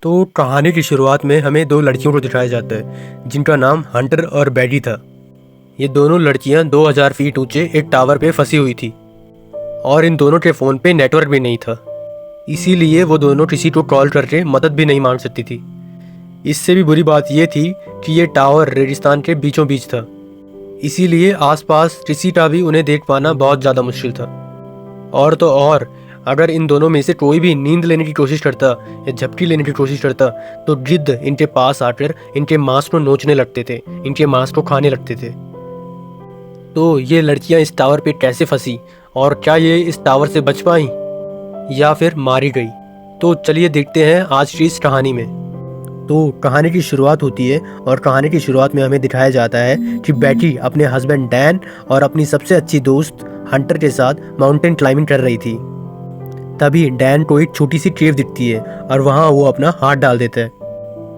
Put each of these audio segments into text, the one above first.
तो कहानी की शुरुआत में हमें दो लड़कियों को दिखाया जाता है जिनका नाम हंटर और बैडी था। ये दोनों लड़कियां 2000 फीट ऊंचे एक टावर पे फंसी हुई थी और इन दोनों के फ़ोन पे नेटवर्क भी नहीं था, इसीलिए वो दोनों किसी को कॉल करके मदद भी नहीं मांग सकती थी। इससे भी बुरी बात ये थी कि ये टावर रेगिस्तान के बीचों बीच था, इसीलिए आसपास किसी का भी उन्हें देख पाना बहुत ज़्यादा मुश्किल था। और तो और अगर इन दोनों में से कोई भी नींद लेने की कोशिश करता या झपकी लेने की कोशिश करता तो गिद्ध इनके पास आकर इनके मांस को नोचने लगते थे, इनके मांस को खाने लगते थे। तो ये लड़कियां इस टावर पे कैसे फंसी और क्या ये इस टावर से बच पाई या फिर मारी गई? तो चलिए देखते हैं आज की इस कहानी में। तो कहानी की शुरुआत होती है और कहानी की शुरुआत में हमें दिखाया जाता है कि बैटी अपने हस्बैंड डैन और अपनी सबसे अच्छी दोस्त हंटर के साथ माउंटेन क्लाइंबिंग कर रही थी। तभी डैन को एक छोटी सी केव दिखती है और वहाँ वो अपना हाथ डाल देता है।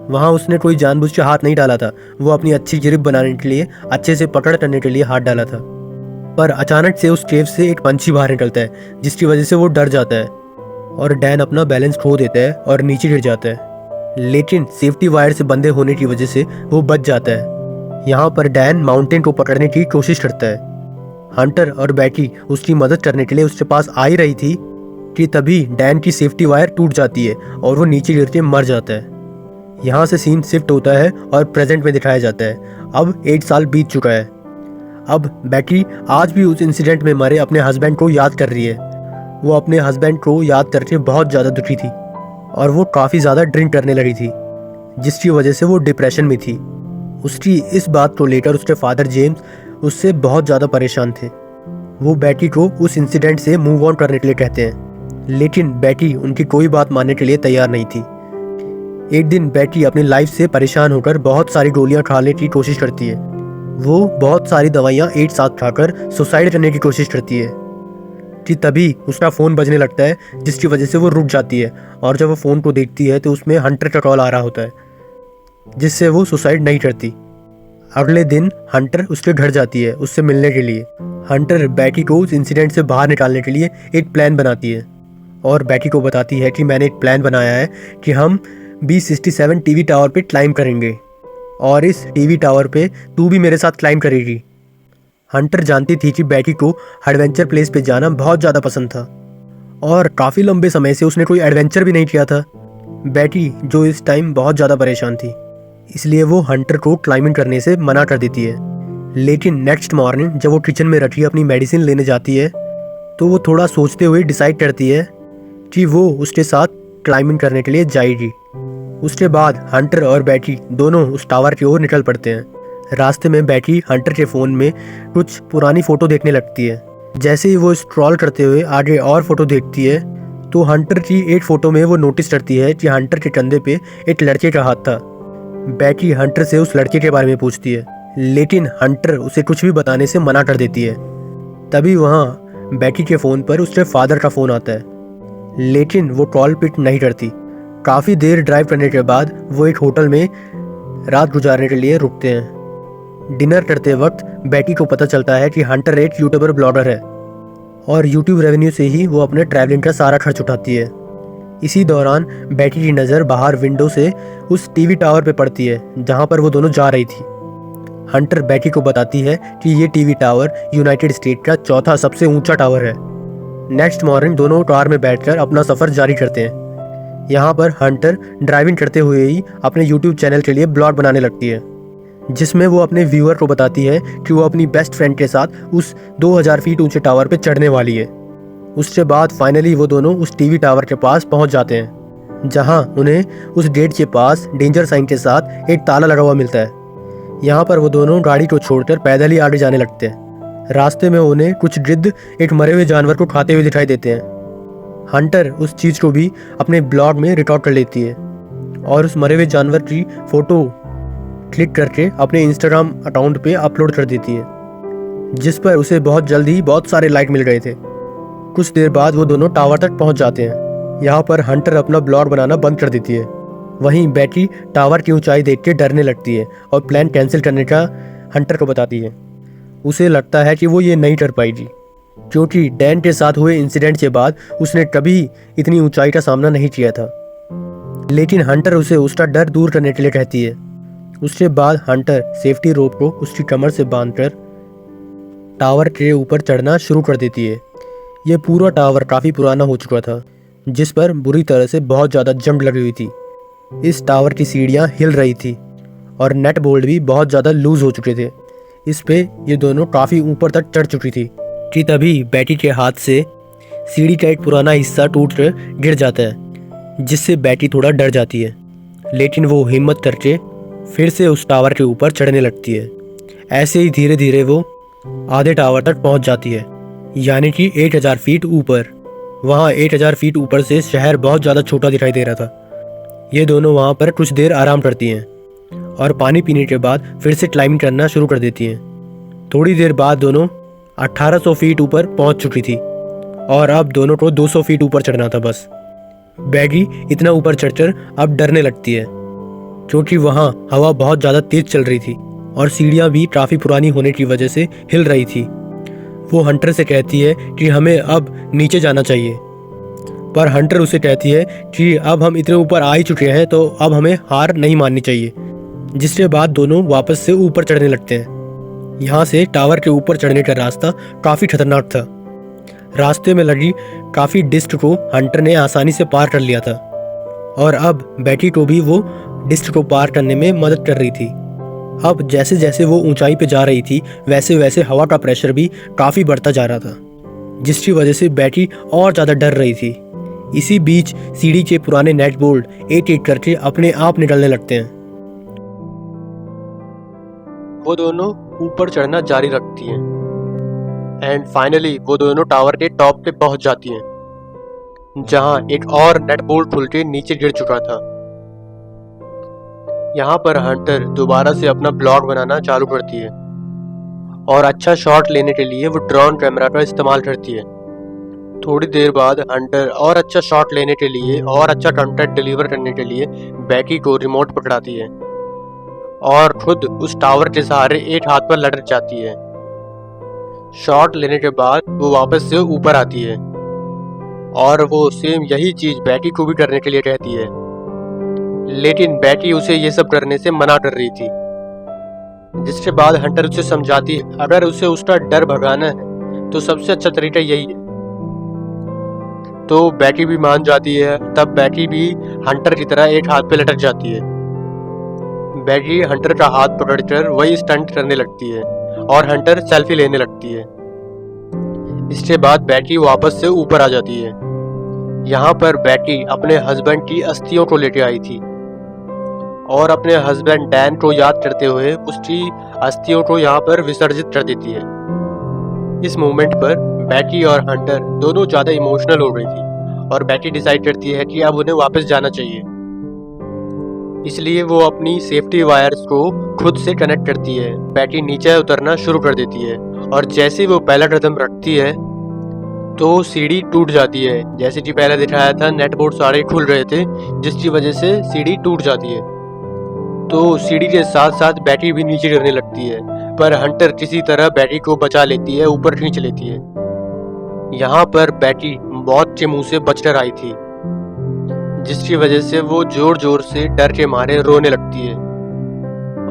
वहाँ उसने कोई जानबूझ के हाथ नहीं डाला था, वो अपनी अच्छी ग्रिप बनाने के लिए, अच्छे से पकड़ करने के लिए हाथ डाला था। पर अचानक से उस केव से एक पंछी बाहर निकलता है जिसकी वजह से वो डर जाता है और डैन अपना बैलेंस खो देता है और नीचे गिर जाता है। लेकिन सेफ्टी वायर से बंधे होने की वजह से वो बच जाता है। यहाँ पर डैन माउंटेन को पकड़ने की कोशिश करता है। हंटर और बैटी उसकी मदद करने के लिए उसके पास आ ही रही थी कि तभी डैन की सेफ्टी वायर टूट जाती है और वो नीचे गिर के मर जाता है। यहाँ से सीन शिफ्ट होता है और प्रेजेंट में दिखाया जाता है। अब 8 साल बीत चुका है। अब बैटी आज भी उस इंसिडेंट में मरे अपने हस्बैंड को याद कर रही है। वो अपने हस्बैंड को याद करके बहुत ज़्यादा दुखी थी और वो काफ़ी ज़्यादा ड्रिंक करने लगी थी, जिसकी वजह से वो डिप्रेशन में थी। उसकी इस बात को लेकर उसके फादर जेम्स उससे बहुत ज़्यादा परेशान थे। वो बैटी को उस इंसिडेंट से मूव ऑन करने के लिए कहते हैं, लेकिन बैटी उनकी कोई बात मानने के लिए तैयार नहीं थी। एक दिन बैटी अपनी लाइफ से परेशान होकर बहुत सारी गोलियां खाने की कोशिश करती है। वो बहुत सारी दवाइयां एक साथ खाकर सुसाइड करने की कोशिश करती है कि तभी उसका फ़ोन बजने लगता है, जिसकी वजह से वो रुक जाती है और जब वो फ़ोन को देखती है तो उसमें हंटर का कॉल आ रहा होता है, जिससे वो सुसाइड नहीं करती। अगले दिन हंटर उसके घर जाती है उससे मिलने के लिए। हंटर बैटी को उस इंसिडेंट से बाहर निकालने के लिए एक प्लान बनाती है और बैटी को बताती है कि मैंने एक प्लान बनाया है कि हम B67 टीवी टावर पे क्लाइंब करेंगे और इस टीवी टावर पे तू भी मेरे साथ क्लाइंब करेगी। हंटर जानती थी कि बैटी को एडवेंचर प्लेस पे जाना बहुत ज़्यादा पसंद था और काफ़ी लंबे समय से उसने कोई एडवेंचर भी नहीं किया था। बैटी जो इस टाइम बहुत ज़्यादा परेशान थी, इसलिए वो हंटर को क्लाइंबिंग करने से मना कर देती है। लेकिन नेक्स्ट मॉर्निंग जब वो किचन में रखी अपनी मेडिसिन लेने जाती है तो वो थोड़ा सोचते हुए डिसाइड करती है कि वो उसके साथ क्लाइंबिंग करने के लिए जाएगी। उसके बाद हंटर और बैटी दोनों उस टावर की ओर निकल पड़ते हैं। रास्ते में बैटी हंटर के फ़ोन में कुछ पुरानी फ़ोटो देखने लगती है। जैसे ही वो स्क्रॉल करते हुए आगे और फ़ोटो देखती है तो हंटर की एक फ़ोटो में वो नोटिस करती है कि हंटर के कंधे पे एक लड़के का हाथ था। बैटी हंटर से उस लड़के के बारे में पूछती है, लेकिन हंटर उसे कुछ भी बताने से मना कर देती है। तभी वहाँ बैटी के फ़ोन पर उसके फादर का फ़ोन आता है, लेकिन वो कॉल पिक नहीं करती। काफ़ी देर ड्राइव करने के बाद वो एक होटल में रात गुजारने के लिए रुकते हैं। डिनर करते वक्त बैटी को पता चलता है कि हंटर एक यूट्यूबर ब्लॉगर है और यूट्यूब रेवेन्यू से ही वो अपने ट्रैवलिंग का सारा खर्च उठाती है। इसी दौरान बैटी की नज़र बाहर विंडो से उस टीवी टावर पे पड़ती है जहाँ पर वो दोनों जा रही थी। हंटर बैटी को बताती है कि ये टीवी टावर यूनाइटेड स्टेट का चौथा सबसे ऊंचा टावर है। नेक्स्ट मॉर्निंग दोनों कार में बैठकर अपना सफ़र जारी करते हैं। यहाँ पर हंटर ड्राइविंग करते हुए ही अपने यूट्यूब चैनल के लिए ब्लॉग बनाने लगती है, जिसमें वो अपने व्यूअर को बताती है कि वो अपनी बेस्ट फ्रेंड के साथ उस 2000 फीट ऊंचे टावर पे चढ़ने वाली है। उसके बाद फाइनली वो दोनों उस टीवी टावर के पास पहुँच जाते हैं, जहाँ उन्हें उस गेट के पास डेंजर साइन के साथ एक ताला लगा हुआ मिलता है। यहाँ पर वो दोनों गाड़ी को छोड़कर पैदल ही आगे जाने लगते हैं। रास्ते में उन्हें कुछ गिद्ध एक मरे हुए जानवर को खाते हुए दिखाई देते हैं। हंटर उस चीज़ को भी अपने ब्लॉग में रिकॉर्ड कर लेती है और उस मरे हुए जानवर की फ़ोटो क्लिक करके अपने इंस्टाग्राम अकाउंट पे अपलोड कर देती है, जिस पर उसे बहुत जल्दी बहुत सारे लाइक मिल गए थे। कुछ देर बाद वो दोनों टावर तक पहुंच जाते हैं। यहाँ पर हंटर अपना ब्लॉग बनाना बंद कर देती है। वहीं बैटी टावर की ऊंचाई देख के डरने लगती है और प्लान कैंसिल करने का हंटर को बताती है। उसे लगता है कि वो ये नहीं कर पाएगी, क्योंकि डैन के साथ हुए इंसिडेंट के बाद उसने कभी इतनी ऊंचाई का सामना नहीं किया था। लेकिन हंटर उसे उसका डर दूर करने के लिए कहती है। उसके बाद हंटर सेफ्टी रोप को उसकी कमर से बांधकर टावर के ऊपर चढ़ना शुरू कर देती है। यह पूरा टावर काफ़ी पुराना हो चुका था, जिस पर बुरी तरह से बहुत ज़्यादा जंप लगी हुई थी। इस टावर की सीढ़ियाँ हिल रही थी और नेट बोल्ट भी बहुत ज़्यादा लूज हो चुके थे। इस पे ये दोनों काफ़ी ऊपर तक चढ़ चुकी थी कि तभी बैटी के हाथ से सीढ़ी का एक पुराना हिस्सा टूट कर गिर जाता है, जिससे बैटी थोड़ा डर जाती है। लेकिन वो हिम्मत करके फिर से उस टावर के ऊपर चढ़ने लगती है। ऐसे ही धीरे धीरे वो आधे टावर तक पहुंच जाती है, यानी कि 1000 फीट ऊपर। वहाँ 1000 फीट ऊपर से शहर बहुत ज़्यादा छोटा दिखाई दे रहा था। ये दोनों वहाँ पर कुछ देर आराम करती हैं और पानी पीने के बाद फिर से क्लाइंबिंग करना शुरू कर देती हैं। थोड़ी देर बाद दोनों 1800 फीट ऊपर पहुँच चुकी थी और अब दोनों को 200 फीट ऊपर चढ़ना था बस। बैगी इतना ऊपर चढ़कर अब डरने लगती है, क्योंकि वहाँ हवा बहुत ज़्यादा तेज चल रही थी और सीढ़ियाँ भी काफ़ी पुरानी होने की वजह से हिल रही थी। वो हंटर से कहती है कि हमें अब नीचे जाना चाहिए, पर हंटर उसे कहती है कि अब हम इतने ऊपर आ ही चुके हैं तो अब हमें हार नहीं माननी चाहिए। जिसके बाद दोनों वापस से ऊपर चढ़ने लगते हैं। यहाँ से टावर के ऊपर चढ़ने का रास्ता काफ़ी खतरनाक था। रास्ते में लगी काफ़ी डिस्क को हंटर ने आसानी से पार कर लिया था और अब बैटी को भी वो डिस्क को पार करने में मदद कर रही थी। अब जैसे जैसे वो ऊंचाई पे जा रही थी वैसे वैसे हवा का प्रेशर भी काफ़ी बढ़ता जा रहा था, जिसकी वजह से बैटी और ज़्यादा डर रही थी। इसी बीच सीढ़ी के पुराने नेट बोल्ट एक एक करके अपने आप निकलने लगते हैं। वो दोनों ऊपर चढ़ना जारी रखती हैं एंड फाइनली वो दोनों टावर के टॉप पे पहुंच जाती हैं, जहां एक और नेट बोल्ट खुल के नीचे गिर चुका था। यहाँ पर हंटर दोबारा से अपना ब्लॉग बनाना चालू करती है और अच्छा शॉट लेने के लिए वो ड्रोन कैमरा का इस्तेमाल करती है। थोड़ी देर बाद हंटर और अच्छा शॉट लेने के लिए और अच्छा कंटेंट डिलीवर करने के लिए बैकी को रिमोट पकड़ाती है और खुद उस टावर के सहारे एक हाथ पर लटक जाती है। शॉट लेने के बाद वो वापस से ऊपर आती है और वो सेम यही चीज बैटी को भी करने के लिए कहती है, लेकिन बैटी उसे ये सब करने से मना कर रही थी। जिसके बाद हंटर उसे समझाती है अगर उसे उसका डर भगाना है तो सबसे अच्छा तरीका यही है। तो बैटी भी मान जाती है। तब बैटी भी हंटर की तरह एक हाथ पे लटक जाती है। बैटी हंटर का हाथ पकड़कर वही स्टंट करने लगती है और हंटर सेल्फी लेने लगती है। इसके बाद बैटी वापस से ऊपर आ जाती है। यहाँ पर बैटी अपने हस्बैंड की अस्थियों को लेके आई थी और अपने हस्बैंड डैन को याद करते हुए उसकी अस्थियों को यहाँ पर विसर्जित कर देती है। इस मोमेंट पर बैटी और हंटर दोनों ज्यादा इमोशनल हो गई थी और बैटी डिसाइड करती है कि अब उन्हें वापस जाना चाहिए। इसलिए वो अपनी सेफ्टी वायर्स को खुद से कनेक्ट करती है। बैटी नीचे उतरना शुरू कर देती है और जैसे वो पहला कदम रखती है तो सीढ़ी टूट जाती है। जैसे कि पहले दिखाया था नेट बोर्ड सारे खुल रहे थे, जिसकी वजह से सीढ़ी टूट जाती है। तो सीढ़ी के साथ साथ बैटी भी नीचे गिरने लगती है, पर हंटर किसी तरह बैटी को बचा लेती है, ऊपर खींच लेती है। यहाँ पर बैटी मौत के मुंह से बचकर आई थी, जिसकी वजह से वो जोर जोर से डर के मारे रोने लगती है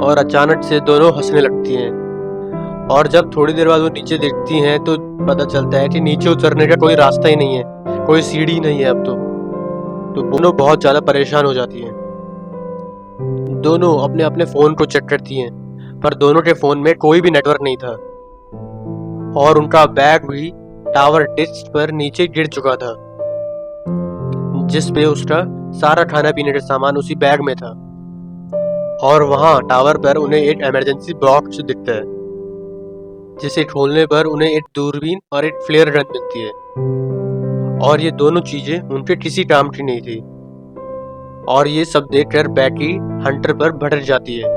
और अचानक से दोनों हंसने लगती हैं। और जब थोड़ी देर बाद वो नीचे देखती हैं तो पता चलता है कि नीचे उतरने का कोई रास्ता ही नहीं है, कोई सीढ़ी नहीं है अब तो दोनों बहुत ज्यादा परेशान हो जाती हैं। दोनों अपने अपने फोन को चेक करती हैं, पर दोनों के फोन में कोई भी नेटवर्क नहीं था और उनका बैग भी टावर डिस्क पर नीचे गिर चुका था, जिस पे उसका सारा खाना पीने का सामान उसी बैग में था। और वहां टावर पर उन्हें एक इमरजेंसी बॉक्स दिखता है, जिसे खोलने पर उन्हें एक दूरबीन और एक फ्लेयर गन मिलती है। और ये दोनों चीजें उनके किसी काम की नहीं थी। और ये सब देखकर बैटी हंटर पर भड़क जाती है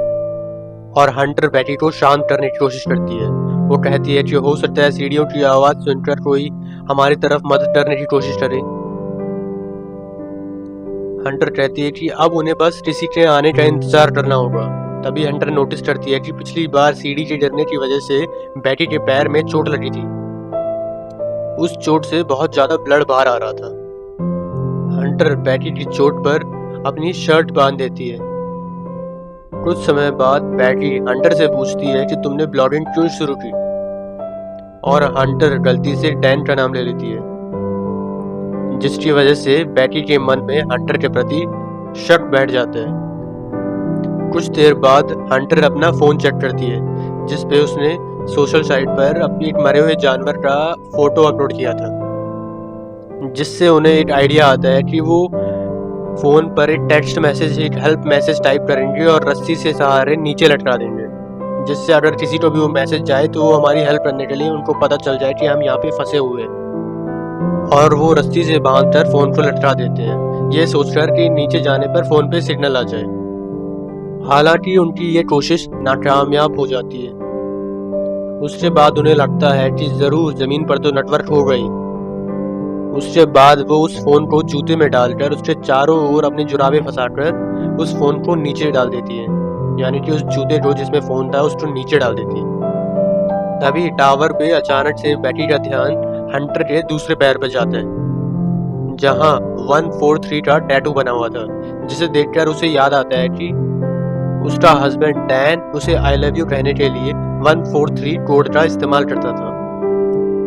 और हंटर बैटी को शांत करने की कोशिश करती है। वो कहती है कि हो सकता है सीढ़ियों की आवाज सुनकर कोई हमारी तरफ मदद करने की कोशिश करे। हंटर कहती है कि अब उन्हें बस किसी के आने का इंतजार करना होगा। तभी हंटर नोटिस करती है कि पिछली बार सीढ़ी के गिरने की वजह से बैटी के पैर में चोट लगी थी। उस चोट से बहुत ज्यादा ब्लड बाहर आ रहा था। हंटर बैटी की चोट पर अपनी शर्ट बांध देती है। कुछ समय बाद बैटी हंटर से पूछती है कि तुमने ब्लॉगिंग क्यों शुरू की, और हंटर गलती से डैन का नाम ले लेती है, जिसकी वजह से बैटी के मन में हंटर के प्रति शक बैठ जाता है। कुछ देर बाद हंटर अपना फोन चेक करती है, जिस पे उसने सोशल साइट पर अपनी एक मरे हुए जानवर का फोटो अपलोड किया था, जिससे उन्हें एक आइडिया आता है कि वो फोन पर एक टेक्स्ट मैसेज, एक हेल्प मैसेज टाइप करेंगे और रस्सी से सहारे नीचे लटका देंगे, जिससे अगर किसी को भी वो मैसेज जाए तो वो हमारी हेल्प करने के लिए उनको पता चल जाए कि हम यहाँ पे फंसे हुए हैं, और वो रस्सी से बांधकर फोन को लटका देते हैं, ये सोचकर कि नीचे जाने पर फोन पे सिग्नल आ जाए। हालांकि उनकी ये कोशिश नाकामयाब हो जाती है। उसके बाद उन्हें लगता है कि जरूर जमीन पर तो नेटवर्क हो गई। उसके बाद वो उस फोन को जूते में डालकर उसके चारों ओर अपने जुराबे फंसाकर उस फोन को नीचे डाल देती है, यानी कि उस जूते को जिसमें फोन था उसको नीचे डाल देती है। तभी टावर पे अचानक से बैटी का ध्यान हंटर के दूसरे पैर पर जाता है, जहां 143 का टैटू बना हुआ था, जिसे देखकर उसे याद आता है कि उसका हस्बैंड डैन उसे आई लव यू कहने के लिए 143 कोड का इस्तेमाल करता था।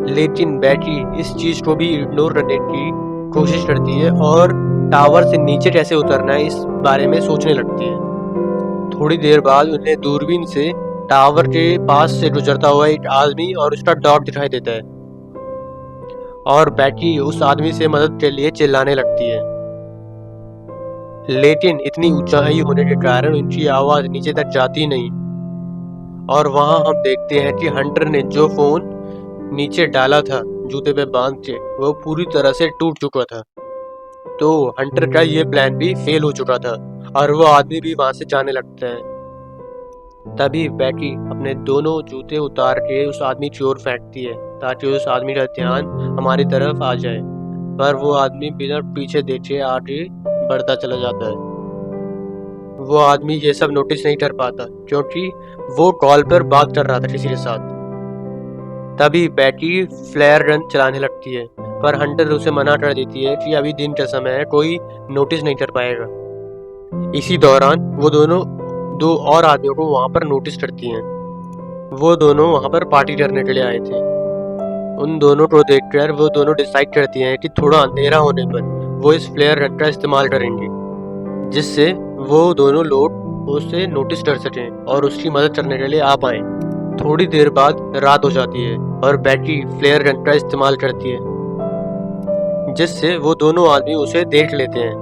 लेकिन बैटी इस चीज को भी इग्नोर करने की कोशिश करती है और टावर से नीचे कैसे उतरना है इस बारे में सोचने लगती है। थोड़ी देर बाद उन्हें दूरबीन से टावर के पास से गुजरता हुआ एक आदमी और उसका डॉग दिखाई देता है, और बैटी उस आदमी से मदद के लिए चिल्लाने लगती है। लेकिन इतनी ऊंचाई होने के कारण उनकी आवाज नीचे तक जाती नहीं, और वहां हम देखते हैं कि हंटर ने जो फोन नीचे डाला था जूते पे बांध के, वो पूरी तरह से टूट चुका था। तो हंटर का ये प्लान भी फेल हो चुका था और वो आदमी भी वहां से जाने लगता है। तभी बैटी अपने दोनों जूते उतार के उस आदमी की ओर फेंकती है, ताकि उस आदमी का ध्यान हमारी तरफ आ जाए, पर वो आदमी बिना पीछे देखे आगे बढ़ता चला जाता है। वो आदमी ये सब नोटिस नहीं कर पाता, क्योंकि वो कॉल पर बात कर रहा था किसी के साथ। तभी बैटी फ्लेयर गन चलाने लगती है, पर हंटर उसे मना कर देती है कि अभी दिन का समय है, कोई नोटिस नहीं कर पाएगा। इसी दौरान वो दोनों दो और आदमियों को वहां पर नोटिस करती हैं। वो दोनों वहां पर पार्टी करने के लिए आए थे। उन दोनों को देखकर वो दोनों डिसाइड करती हैं कि थोड़ा अंधेरा होने पर वो इस फ्लेयर गन का इस्तेमाल करेंगे, जिससे वो दोनों लोग उसे नोटिस कर सकें और उसकी मदद करने के लिए आ पाएं। थोड़ी देर बाद रात हो जाती है और बैटी फ्लेयर गन का इस्तेमाल करती है, जिससे वो दोनों आदमी उसे देख लेते हैं।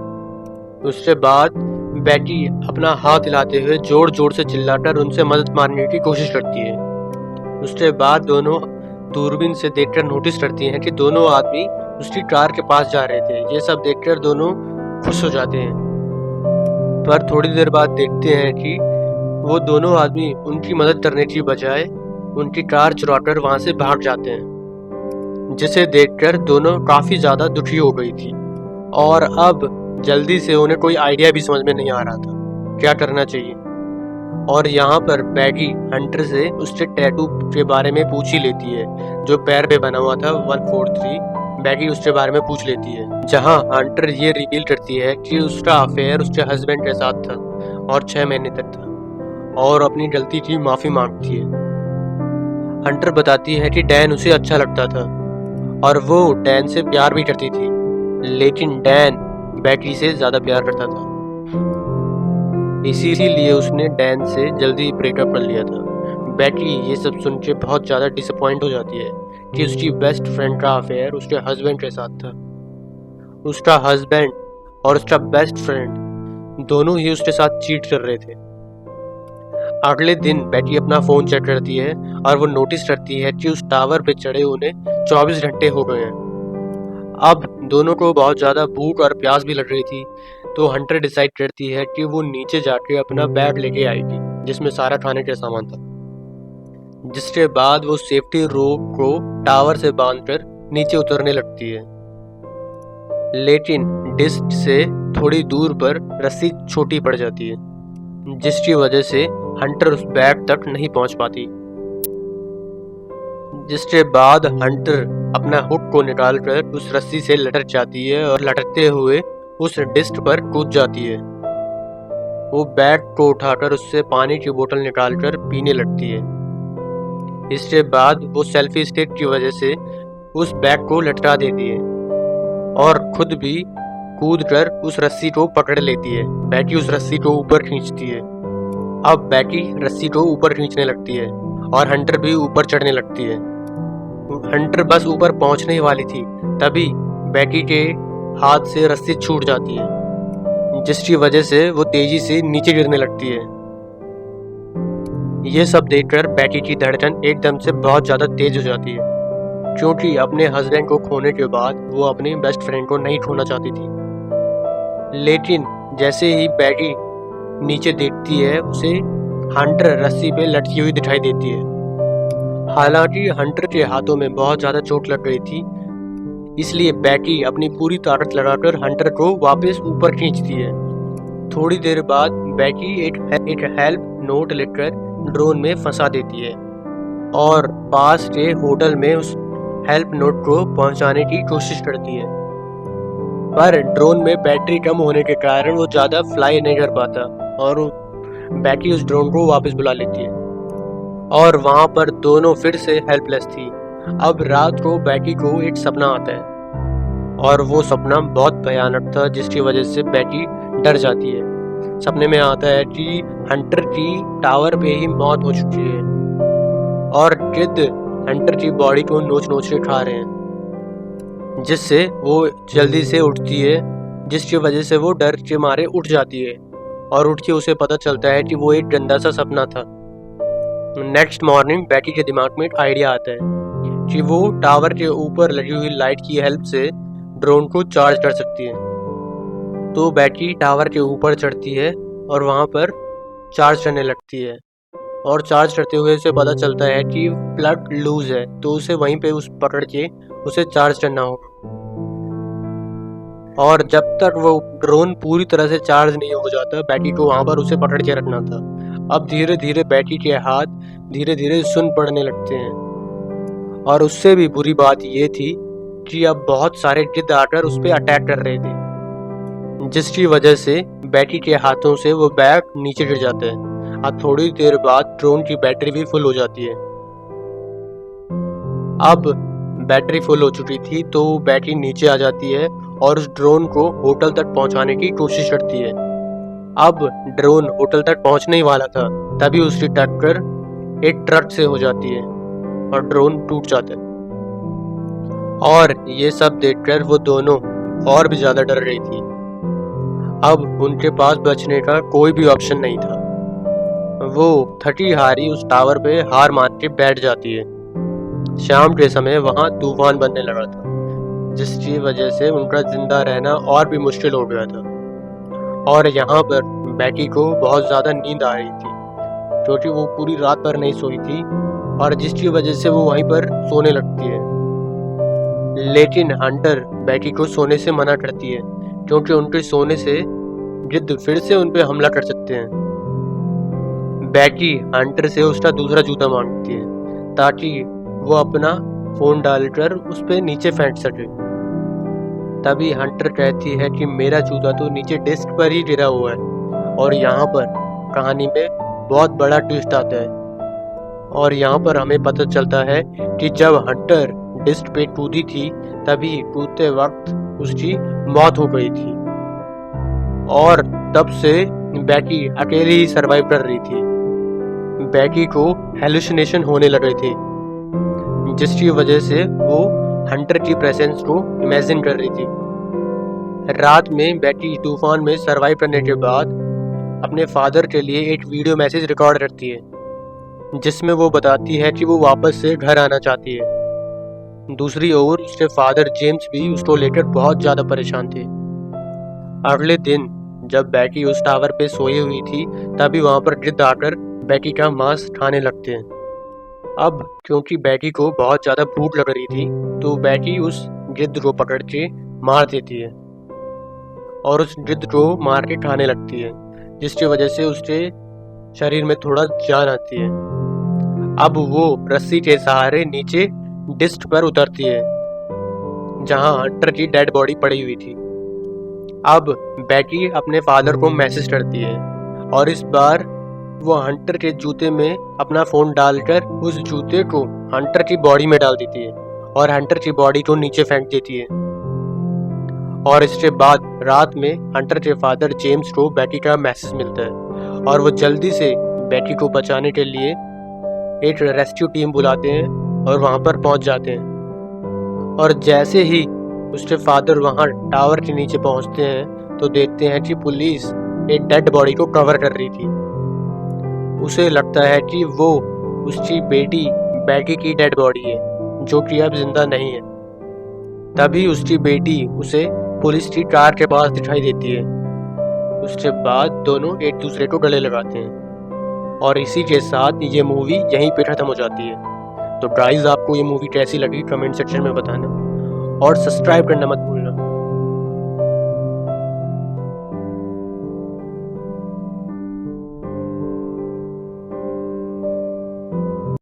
उसके बाद बैटी अपना हाथ हिलाते हुए जोर जोर से चिल्लाकर उनसे मदद मांगने की कोशिश करती है। उसके बाद दोनों दूरबीन से देखकर नोटिस करती हैं कि दोनों आदमी उसकी कार के पास जा रहे थे। ये सब देखकर दोनों खुश हो जाते हैं, पर थोड़ी देर बाद देखते हैं कि वो दोनों आदमी उनकी मदद करने की बजाय उनकी कार चुराकर वहां से भाग जाते हैं, जिसे देखकर दोनों काफी ज्यादा दुखी हो गई थी, और अब जल्दी से उन्हें कोई आइडिया भी समझ में नहीं आ रहा था क्या करना चाहिए। और यहाँ पर बैटी हंटर से उसके टैटू के बारे में पूछ ही लेती है, जो पैर पे बना हुआ था 143। बैटी उसके बारे में पूछ लेती है, जहाँ हंटर ये रिवील करती है कि उसका अफेयर उसके हस्बैंड के साथ था और 6 महीने तक था, और अपनी गलती की माफी मांगती है। हंटर बताती है कि डैन उसे अच्छा लगता था और वो डैन से प्यार भी करती थी, लेकिन डैन बैटी से ज्यादा प्यार करता था, इसीलिए उसने डैन से जल्दी ब्रेकअप कर लिया था। बैटी ये सब सुन के बहुत ज्यादा डिसअपॉइंट हो जाती है कि उसकी बेस्ट फ्रेंड का अफेयर उसके हस्बैंड के साथ था। उसका हस्बैंड और उसका बेस्ट फ्रेंड दोनों ही उसके साथ चीट कर रहे थे। अगले दिन बैटी अपना फोन चेक करती है और वो नोटिस करती है कि उस टावर पे चढ़े उन्हें 24 घंटे हो गए हैं। अब दोनों को बहुत ज्यादा भूख और प्यास भी लग रही थी, तो हंटर डिसाइड करती है कि वो नीचे जाके अपना बैग लेके आएगी, जिसमें सारा खाने का सामान था। जिसके बाद वो सेफ्टी रोप को टावर से बांधकर नीचे उतरने लगती है, लेकिन डिस्क से थोड़ी दूर पर रस्सी छोटी पड़ जाती है, जिसकी वजह से हंटर उस बैग तक नहीं पहुंच पाती। जिसके बाद हंटर अपना हुक को निकालकर उस रस्सी से लटक जाती है और लटकते हुए उस डिस्क पर कूद जाती है। वो बैग को उठाकर उससे पानी की बोतल निकालकर पीने लगती है। इसके बाद वो सेल्फी स्टिक की वजह से उस बैग को लटका देती है और खुद भी कूदकर उस रस्सी को पकड़ लेती है। बैटी उस रस्सी को ऊपर खींचती है। अब बैटी रस्सी को ऊपर खींचने लगती है और हंटर भी ऊपर चढ़ने लगती है। हंटर बस ऊपर पहुंचने ही वाली थी, तभी बैटी के हाथ से रस्सी छूट जाती है, जिसकी वजह से वो तेजी से नीचे गिरने लगती है। ये सब देखकर बैटी की धड़कन एकदम से बहुत ज़्यादा तेज हो जाती है, क्योंकि अपने हस्बैंड को खोने के बाद वो अपनी बेस्ट फ्रेंड को नहीं खोना चाहती थी। लेकिन जैसे ही बैटी नीचे देखती है, उसे हंटर रस्सी पे लटकी हुई दिखाई देती है। हालांकि हंटर के हाथों में बहुत ज़्यादा चोट लग गई थी, इसलिए बैटी अपनी पूरी ताकत लगाकर हंटर को वापस ऊपर खींचती है। थोड़ी देर बाद बैटी एक हेल्प नोट लिखकर ड्रोन में फंसा देती है और पास के होटल में उस हेल्प नोट को पहुंचाने की कोशिश करती है, पर ड्रोन में बैटरी कम होने के कारण वो ज़्यादा फ्लाई नहीं कर पाता और बैटी उस ड्रोन को वापस बुला लेती है और वहाँ पर दोनों फिर से हेल्पलेस थी। अब रात को बैटी को एक सपना आता है और वो सपना बहुत भयानक था, जिसकी वजह से बैटी डर जाती है। सपने में आता है कि हंटर की टावर पे ही मौत हो चुकी है और गिद्ध हंटर की बॉडी को नोच नोच के खा रहे हैं, जिससे वो जल्दी से उठती है, जिसकी वजह से वो डर के मारे उठ जाती है और उठ के उसे पता चलता है कि वो एक गंदा सा सपना था। नेक्स्ट मॉर्निंग बैटी के दिमाग में एक आइडिया आता है कि वो टावर के ऊपर लगी हुई लाइट की हेल्प से ड्रोन को चार्ज कर सकती है। तो बैटी टावर के ऊपर चढ़ती है और वहाँ पर चार्ज करने लगती है और चार्ज करते हुए उसे पता चलता है कि प्लग लूज है, तो उसे वहीं पे उस पकड़ के उसे चार्ज करना होगा। और जब तक वो ड्रोन पूरी तरह से चार्ज नहीं हो जाता, बैटी को वहाँ पर उसे पकड़ के रखना था। अब धीरे धीरे बैटी के हाथ धीरे धीरे सुन पड़ने लगते हैं और उससे भी बुरी बात ये थी कि अब बहुत सारे गिद्ध आकर उस पर अटैक कर रहे थे, जिसकी वजह से बैटी के हाथों से वो बैग नीचे गिर जाता है। अब थोड़ी देर बाद ड्रोन की बैटरी भी फुल हो जाती है। अब बैटरी फुल हो चुकी थी, तो बैटरी नीचे आ जाती है और उस ड्रोन को होटल तक पहुंचाने की कोशिश करती है। अब ड्रोन होटल तक पहुंचने ही वाला था, तभी उसकी टक्कर एक ट्रक से हो जाती है और ड्रोन टूट जाता है। और ये सब देखकर वो दोनों और भी ज्यादा डर रही थी। अब उनके पास बचने का कोई भी ऑप्शन नहीं था। वो थकी हारी उस टावर पे हार मान के बैठ जाती है। शाम के समय वहां तूफान बनने लगा था, जिसकी वजह से उनका जिंदा रहना और भी मुश्किल हो गया था। और यहाँ पर बैटी को बहुत ज़्यादा नींद आ रही थी, क्योंकि वो पूरी रात भर नहीं सोई थी और जिसकी वजह से वो वहीं पर सोने लगती है। लेकिन हंटर बैटी को सोने से मना करती है, क्योंकि उनके सोने से गिद्ध फिर से उन पर हमला कर सकते हैं। बैटी हंटर से उसका दूसरा जूता मांगती है ताकि वो अपना फोन डालकर उस पर नीचे फेंक सके। तभी हंटर कहती है कि मेरा जूता तो नीचे डिस्क पर ही गिरा हुआ है। और यहाँ पर कहानी में बहुत बड़ा ट्विस्ट आता है और यहाँ पर हमें पता चलता है कि जब हंटर डिस्क पे कूदी थी, तभी कूदते वक्त उसकी मौत हो गई थी और तब से बैटी अकेले ही सरवाइव कर रही थी। बैटी को हेलुसिनेशन होने लगे थे, जिसकी वजह से वो हंटर की प्रेजेंस को इमेजिन कर रही थी। रात में बैटी तूफान में सरवाइव करने के बाद अपने फादर के लिए एक वीडियो मैसेज रिकॉर्ड करती है, जिसमें वो बताती है कि वो वापस से घर आना चाहती है। दूसरी ओर उसके फादर जेम्स भी उसको लेकर बहुत ज़्यादा परेशान थे। अगले दिन जब बैटी उस टावर पे सोई हुई थी, तभी वहाँ पर गिद्ध आकर बैटी का मांस खाने लगते हैं। अब क्योंकि बैटी को बहुत ज़्यादा भूख लग रही थी, तो बैटी उस गिद्ध को पकड़ के मार देती है और उस गिद्ध को मार के खाने लगती है, जिसकी वजह से उसके शरीर में थोड़ा जान आती है। अब वो रस्सी के सहारे नीचे डिस्क पर उतरती है, जहां हंटर की डेड बॉडी पड़ी हुई थी। अब बेटी अपने फादर को मैसेज करती है और इस बार वो हंटर के जूते में अपना फोन डालकर उस जूते को हंटर की बॉडी में डाल देती है और हंटर की बॉडी को नीचे फेंक देती है। और इसके बाद रात में हंटर के फादर जेम्स को बेटी का मैसेज मिलता है और वो जल्दी से बेटी को बचाने के लिए एक रेस्क्यू टीम बुलाते हैं और वहां पर पहुंच जाते हैं। और जैसे ही उसके फादर वहां टावर के नीचे पहुंचते हैं तो देखते हैं कि पुलिस एक डेड बॉडी को कवर कर रही थी। उसे लगता है कि वो उसकी बेटी की डेड बॉडी है जो कि अब जिंदा नहीं है। तभी उसकी बेटी उसे पुलिस की कार के पास दिखाई देती है। उसके बाद दोनों एक दूसरे को गले लगाते हैं और इसी के साथ ये मूवी यहीं पे खत्म हो जाती है। तो गाइस, आपको ये मूवी कैसी लगी कमेंट सेक्शन में बताना और सब्सक्राइब करना मत भूलना।